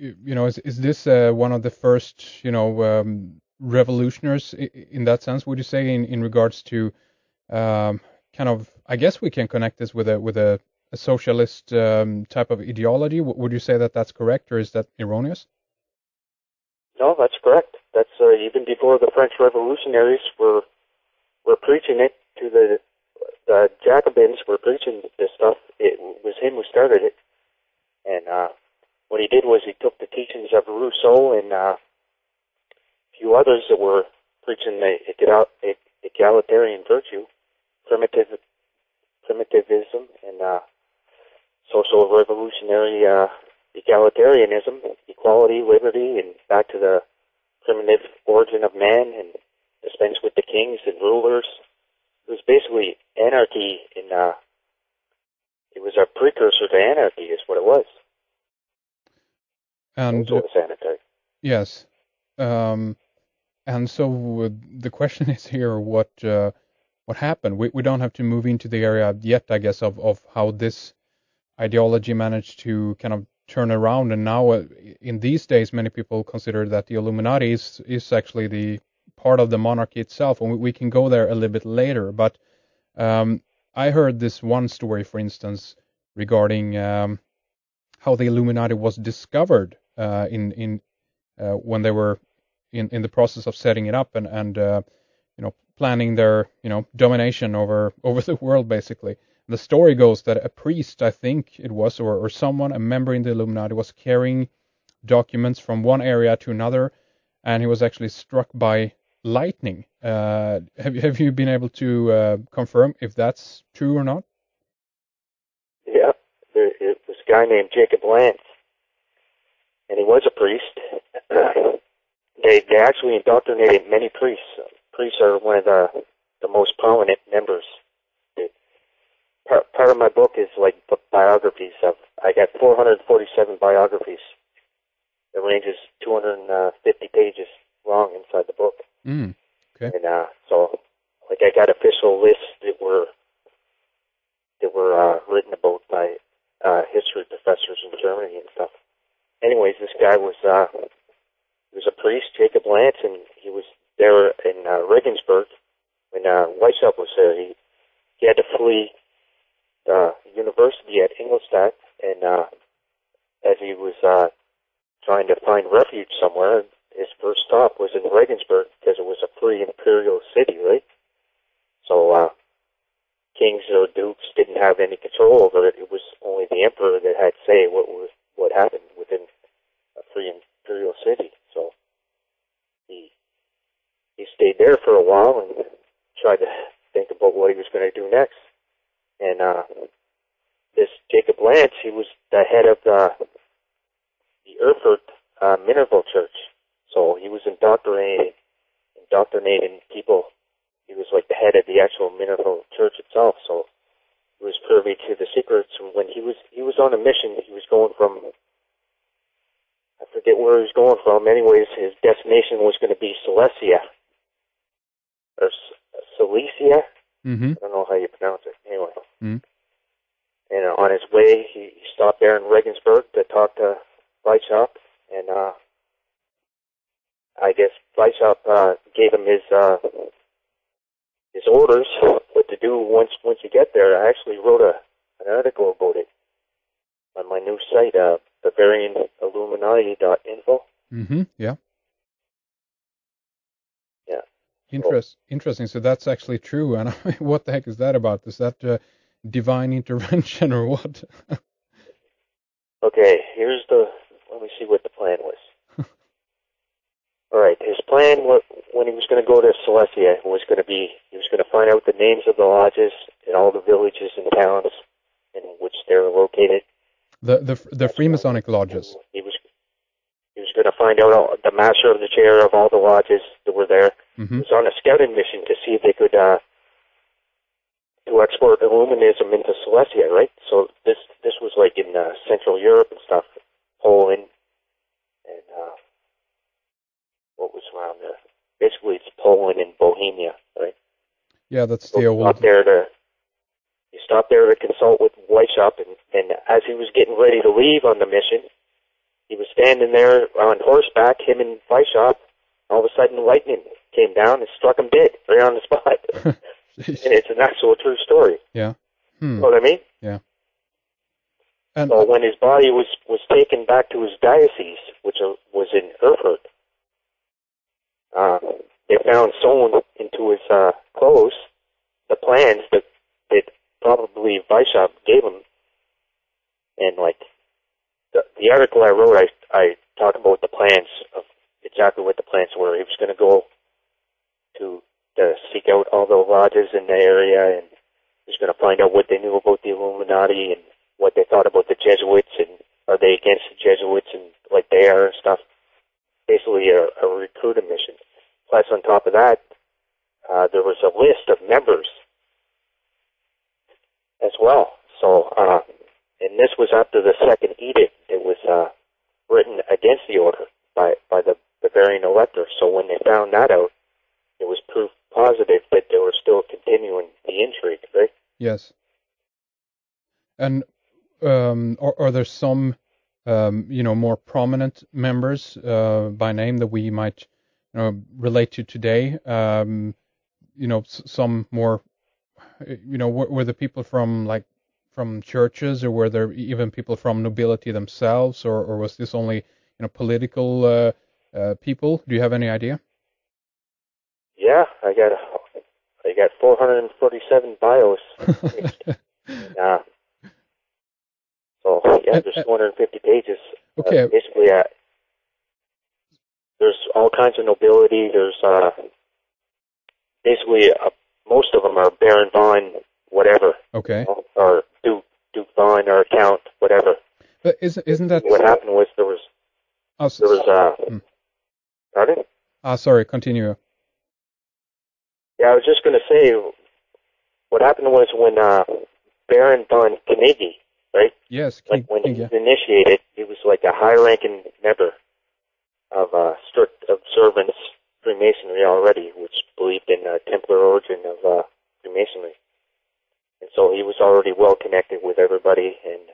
is this one of the first, revolutionaries in that sense? Would you say in regards to kind of? I guess we can connect this with a socialist type of ideology. Would you say that that's correct, or is that erroneous? No, that's correct. That's even before the French revolutionaries were preaching it to the Jacobins were preaching this stuff. It was him who started it, and what he did was he took the teachings of Rousseau and a few others that were preaching the egalitarian virtue, primitivism, and social revolutionary egalitarianism, equality, liberty, and back to the primitive origin of man, and dispense with the kings and rulers. It was basically anarchy, and it was a precursor to anarchy, is what it was. And so it's anarchy. Yes, and so the question is here: what happened? We don't have to move into the area yet, I guess, of how this ideology managed to kind of turn around, and now in these days, many people consider that the Illuminati is actually the part of the monarchy itself, and we can go there a little bit later. But I heard this one story, for instance, regarding how the Illuminati was discovered when they were in the process of setting it up and planning their domination over the world, basically. The story goes that a priest, I think it was, or someone, a member in the Illuminati, was carrying documents from one area to another, and he was actually struck by lightning. Have you been able to confirm if that's true or not? Yeah, it was a guy named Jacob Lance, and he was a priest. They actually indoctrinated many priests. Priests are one of the most prominent members. Part of my book is like book biographies I got 447 biographies. It ranges 250 pages long inside the book. Okay. And so, like, I got official lists that were written about by history professors in Germany and stuff. Anyways, this guy was he was a priest, Jacob Lance, and he was there in Regensburg when Weishaupt was there. He had to flee the university at Ingolstadt, and as he was trying to find refuge somewhere, his first stop was in Regensburg because it was a free imperial city, right? So kings or dukes didn't have any control over it. It was only the emperor that had say what happened within a free imperial city. So he stayed there for a while and tried to think about what he was going to do next. And this Jacob Lance, he was the head of the Erfurt Minerval Church. So he was indoctrinating people. He was like the head of the actual Minerval Church itself. So he was privy to the secrets. And when he was on a mission, he was going from, I forget where he was going from. Anyways, his destination was going to be Silesia or Silesia. Mm-hmm. I don't know how you pronounce it. Anyway. Mm-hmm. And on his way, he stopped there in Regensburg to talk to Weishaupt, and I guess Weishaupt gave him his orders what to do once you get there. I actually wrote an article about it on my new site, BavarianIlluminati.info. Mm-hmm. Yeah. Yeah. Interesting. So that's actually true. And what the heck is that about? Is that divine intervention or what? Okay, let me see what the plan was. All right, his plan when he was going to go to Silesia he was going to find out the names of the lodges in all the villages and towns in which they're located. The Freemasonic lodges. He was going to find out the master of the chair of all the lodges that were there. Mm-hmm. He was on a scouting mission to see if they could to export Illuminism into Silesia, right? So this was like in Central Europe and stuff, Poland, and what was around there? Basically, it's Poland and Bohemia, right? Yeah, that's so the old. He stopped there to consult with Weishaupt, and as he was getting ready to leave on the mission, he was standing there on horseback, him and Weishaupt. All of a sudden, lightning came down and struck him dead right on the spot. And it's an actual true story. Yeah. You know what I mean? Yeah. And so when his body was taken back to his diocese, which was in Erfurt, they found sewn into his clothes the plans that probably Weishaupt gave him. And like the article I wrote, I talk about the plans of exactly what the plans were. He was going to go to seek out all the lodges in the area, and he was going to find out what they knew about the Illuminati and what they thought about the Jesuits, and are they against the Jesuits and like they are and stuff. Basically a recruiting mission. Plus on top of that, there was a list of members as well. So, and this was after the second edict. It was written against the order by the Bavarian elector. So when they found that out, it was proof positive that they were still continuing the intrigue, right? Yes. And are there some, more prominent members by name that we might, relate to today? Some more, were the people from churches, or were there even people from nobility themselves, or was this only, political people? Do you have any idea? Yeah, I got 447 bios. And, so yeah, there's 250 pages. Okay. Basically, there's all kinds of nobility. There's basically most of them are Baron von whatever. Okay. Or Duke von or Count whatever. But isn't that what happened was there was pardon? Sorry, continue. Yeah, I was just going to say what happened was when Baron von Knigge, right? Yes. Like when he was initiated, he was like a high-ranking member of strict observance Freemasonry already, which believed in Templar origin of Freemasonry. And so he was already well connected with everybody and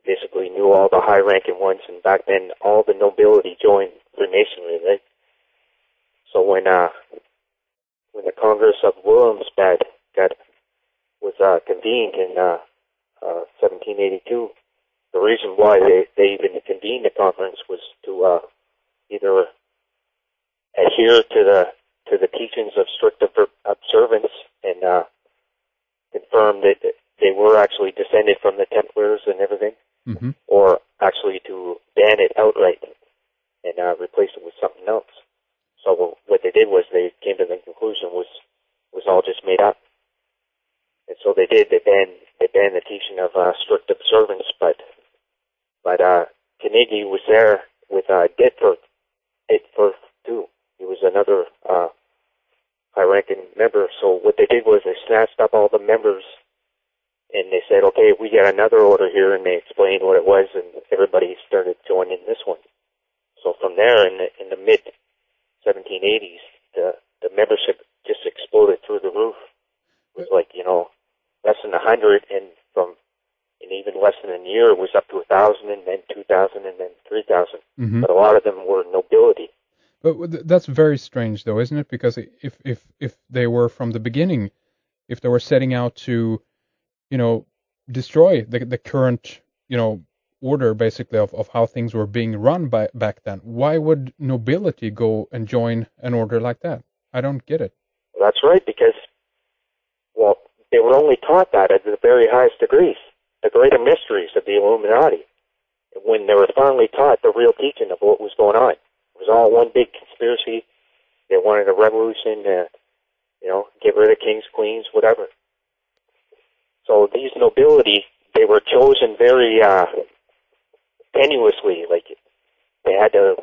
basically knew all the high-ranking ones. And back then, all the nobility joined Freemasonry, right? So when the Congress of Wilhelmsbad was convened in 1782, the reason why they even convened the conference was to either adhere to the teachings of strict observance and confirm that they were actually descended from the Templars and everything, mm-hmm. or actually to ban it outright and replace it with something else. So what they did was they came to the conclusion was all just made up. And so they did. They banned the teaching of strict observance, but Knigge was there with Ditfurth too. He was another high-ranking member. So what they did was they snatched up all the members, and they said, "Okay, we got another order here," and they explained what it was, and everybody started joining this one. So from there, in the mid 1780s, the membership just exploded through the roof. It was like, less than 100, and in even less than a year, it was up to 1,000, and then 2,000, and then 3,000. Mm-hmm. But a lot of them were nobility. But that's very strange, though, isn't it? Because if they were from the beginning, if they were setting out to, destroy the current, order, basically, of how things were being run back then, why would nobility go and join an order like that? I don't get it. That's right, because, they were only taught that at the very highest degrees, the greater mysteries of the Illuminati. When they were finally taught the real teaching of what was going on, it was all one big conspiracy. They wanted a revolution, get rid of kings, queens, whatever. So these nobility, they were chosen very tenuously. Like they had to,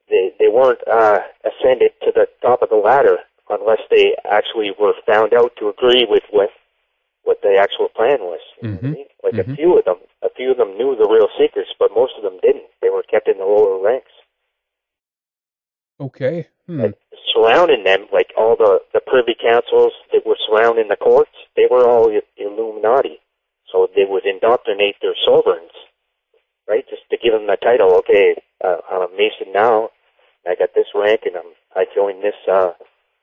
they weren't ascended to the top of the ladder unless they actually were found out to agree with what the actual plan was. Mm-hmm. Like mm-hmm. a few of them knew the real secrets, but most of them didn't. They were kept in the lower ranks. Okay. And surrounding them, like all the privy councils that were surrounding the courts, they were all Illuminati. So they would indoctrinate their sovereigns, right, just to give him the title. Okay, I'm a Mason now. I got this rank, and I joined this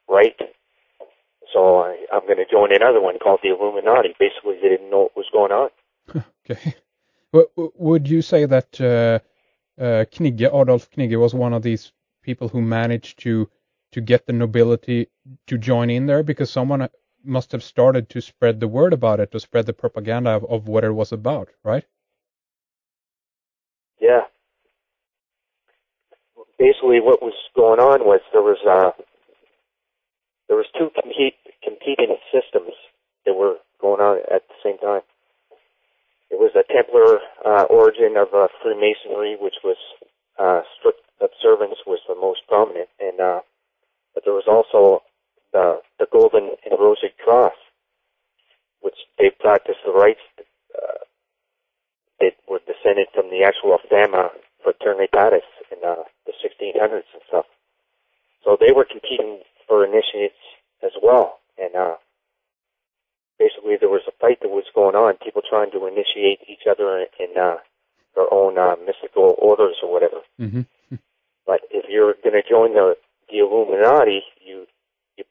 rite. So I'm going to join another one called the Illuminati. Basically, they didn't know what was going on. Okay. Well, would you say that Adolf Knigge was one of these people who managed to get the nobility to join in there, because someone must have started to spread the word about it, to spread the propaganda of what it was about, right? Yeah. Basically, what was going on was there was two competing systems that were going on at the same time. It was a Templar origin of Freemasonry, which was strict observance was the most prominent, and but there was also the Golden and Rosy Cross, which they practiced the rites that were descended from the actual Fama Fraternitatis in the 1600s and stuff. So they were competing for initiates as well, and basically there was a fight that was going on, people trying to initiate each other in their own mystical orders or whatever. Mm-hmm. But if you're going to join the Illuminati, you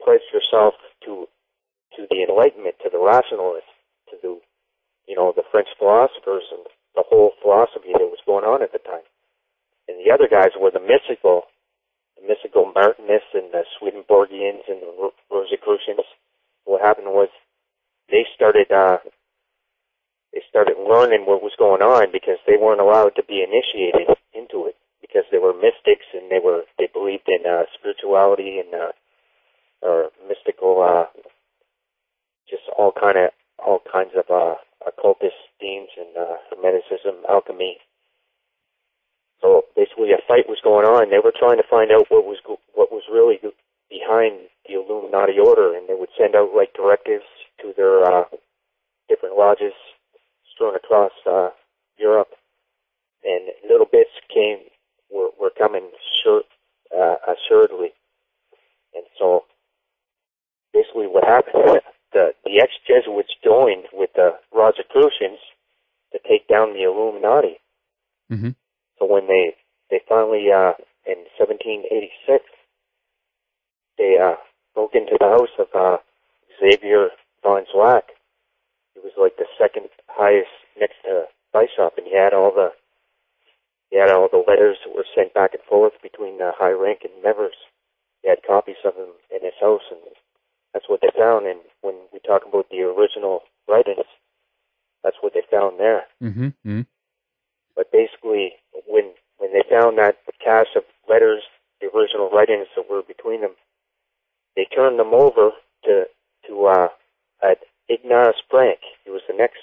pledge yourself to the Enlightenment, to the rationalists, to the French philosophers and the whole philosophy that was going on at the time. And the other guys were the mystical Martinists and the Swedenborgians and the Rosicrucians. What happened was they started learning what was going on, because they weren't allowed to be initiated into it, because they were mystics and they believed in spirituality and or mystical, just all kinds of occultist themes and hermeticism, alchemy. So basically, a fight was going on. They were trying to find out what was really behind the Illuminati order, and they would send out like directives to their different lodges strewn across Europe, and little bits were coming assuredly. And so basically, what happened? The ex-Jesuits joined with the Rosicrucians to take down the Illuminati. Mm-hmm. So when they finally, in 1786, they broke into the house of Xavier von Zwack. He was like the second highest next to Bishop, and he had all the letters that were sent back and forth between the high-ranking members. He had copies of them in his house, and that's what they found. And when we talk about the original writings, that's what they found there. Mm-hmm. Mm-hmm. But basically, when they found that cache of letters, the original writings that were between them, they turned them over to Ignaz Frank. He was the next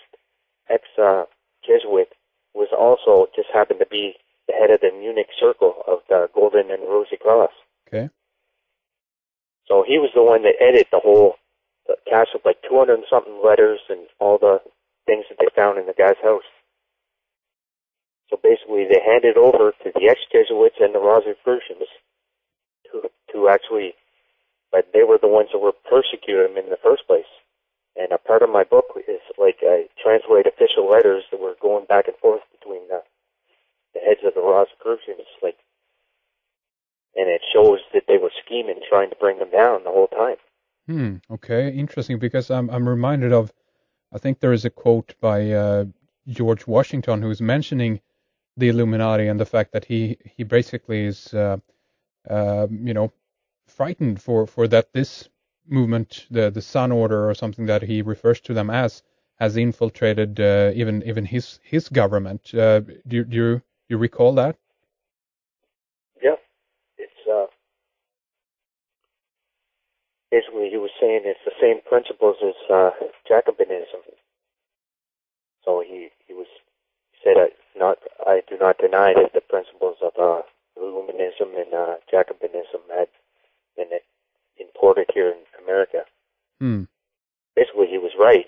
ex-Jesuit, who was also just happened to be the head of the Munich Circle of the Golden and Rosy Cross. Okay. So he was the one that edited the cache of like 200 and something letters and all the things that they found in the guy's house. So basically, they handed over to the ex-Jesuits and the Rosicrucians to actually, but they were the ones that were persecuting him in the first place. And a part of my book is like I translate official letters that were going back and forth between the heads of the Rosicrucians, and it shows that they were scheming, trying to bring them down the whole time. Okay, interesting, because I'm reminded of, I think there is a quote by George Washington who's mentioning the Illuminati and the fact that he basically is frightened for that this movement, the Sun Order or something that he refers to them as, has infiltrated even his government. Do you recall that? Yeah, it's basically he was saying it's the same principles as Jacobinism. So he said I do not deny that the principles of Illuminism and Jacobinism had been imported here in America. Hmm. Basically, he was right.